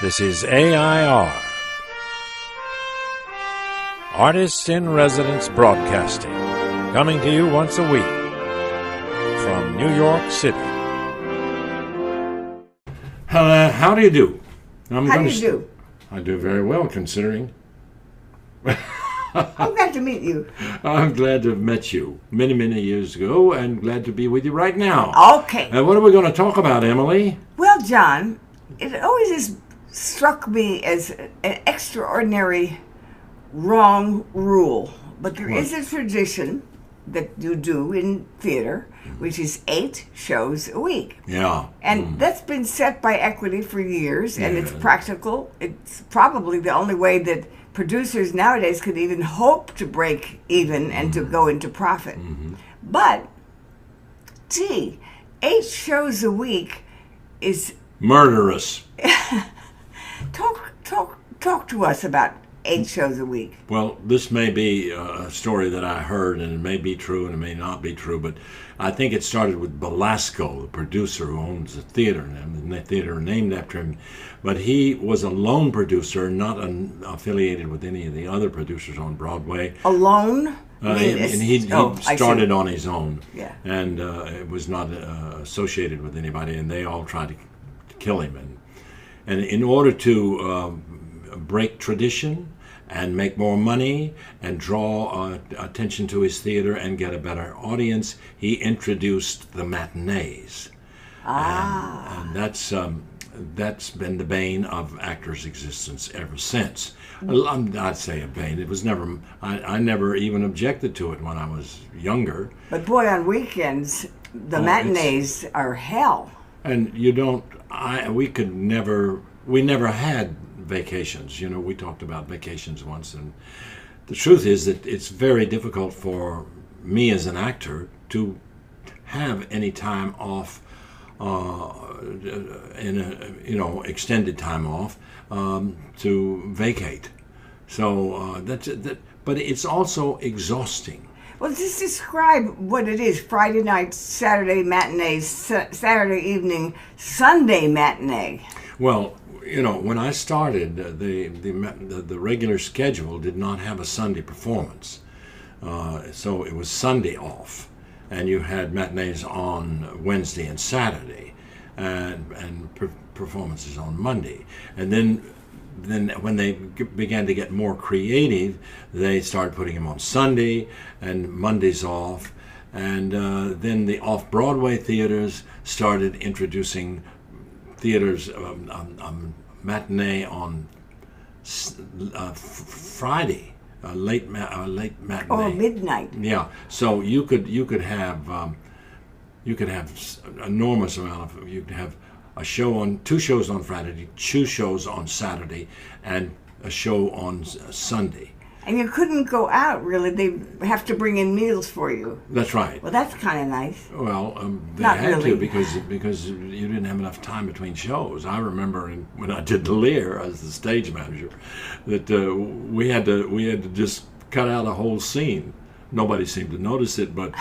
This is AI.R. Artists in Residence Broadcasting, coming to you once a week from New York City. How do you do? How do you do? I do very well, considering. I'm glad to meet you. I'm glad to have met you many, many years ago, and glad to be with you right now. Okay. And what are we going to talk about, Emily? Well, John, it always has struck me as an extraordinary wrong rule. But there is a tradition that you do in theater, which is 8 shows a week. Yeah. And that's been set by Equity for years, and it's practical. It's probably the only way that producers nowadays could even hope to break even and to go into profit. But, gee, 8 shows a week is murderous. Talk to us about 8 shows a week. Well, this may be a story that I heard, and it may be true and it may not be true, but I think it started with Belasco, the producer who owns the theater, and the theater named after him. But he was a lone producer, not affiliated with any of the other producers on Broadway. Alone? And he started on his own, yeah. And it was not associated with anybody, and they all tried to kill him. And in order to break tradition and make more money and draw attention to his theater and get a better audience, he introduced the matinees. And that's been the bane of actors' existence ever since. I'd say a bane. It was never. I never even objected to it when I was younger. But boy, on weekends, the matinees are hell. And you don't. We never had vacations. You know, we talked about vacations once, and the truth is that it's very difficult for me as an actor to have any time off, extended time off, to vacate. So but it's also exhausting. Well, just describe what it is. Friday night, Saturday matinees, Saturday evening, Sunday matinee. Well, you know, when I started, the regular schedule did not have a Sunday performance. So it was Sunday off, and you had matinees on Wednesday and Saturday, and performances on Monday. And then when they began to get more creative, they started putting them on Sunday and Mondays off. And then the Off-Broadway theaters started introducing theaters matinee on Friday, late matinee. Or midnight. Yeah, so you could have enormous amount of. You could have a show on 2 shows on Friday, 2 shows on Saturday, and a show on Sunday. And you couldn't go out, really. They have to bring in meals for you. That's right. Well, that's kind of nice. Well, they Not had really. to because you didn't have enough time between shows. I remember when I did The Lear as the stage manager, that we had to just cut out a whole scene. Nobody seemed to notice it, but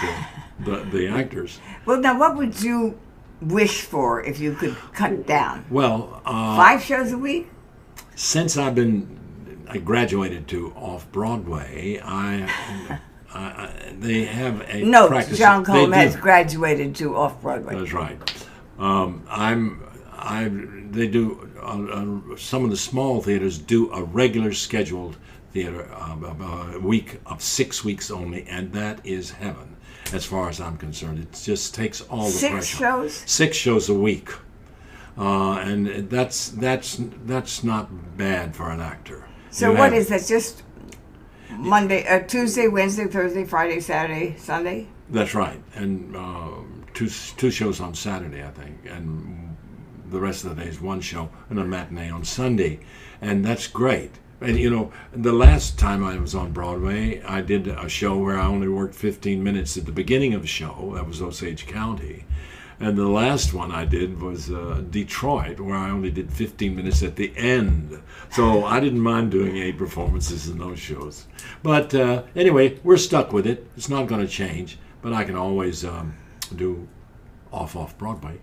the actors. Well, now, what would you wish for if you could cut down? Well, 5 shows a week? Since I graduated to Off-Broadway, they have a practice. John Cullum has graduated to Off-Broadway. That's right. They do some of the small theaters do a regular scheduled theater a week of 6 weeks only, and that is heaven as far as I'm concerned. It just takes all the 6 pressure. 6 shows? 6 shows a week, and that's not bad for an actor. So what is that? Just Monday, Tuesday, Wednesday, Thursday, Friday, Saturday, Sunday? That's right, and two shows on Saturday, I think, and the rest of the day is 1 show and a matinee on Sunday, and that's great. And you know, the last time I was on Broadway, I did a show where I only worked 15 minutes at the beginning of the show. That was Osage County. And the last one I did was Detroit, where I only did 15 minutes at the end. So I didn't mind doing 8 performances in those shows. But anyway, we're stuck with it. It's not going to change. But I can always do Off-off Broadway.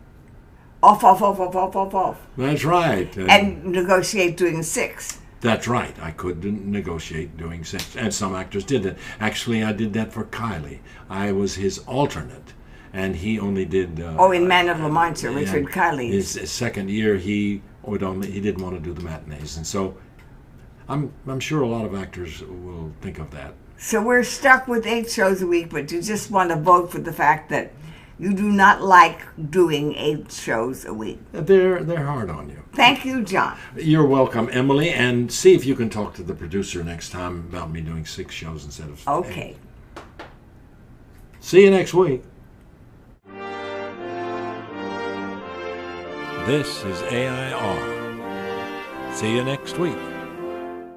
off, off, off, off, off, off, off. That's right. And negotiate doing 6. That's right. I could negotiate doing 6. And some actors did that. Actually, I did that for Kiley. I was his alternate. And he only did... in Man of La Mancha, Richard Kiley. His second year, he didn't want to do the matinees. And so I'm sure a lot of actors will think of that. So we're stuck with 8 shows a week, but you just want to vote for the fact that you do not like doing 8 shows a week. They're hard on you. Thank you, John. You're welcome, Emily, and see if you can talk to the producer next time about me doing 6 shows instead of 8. Okay. See you next week. This is AI.R. See you next week.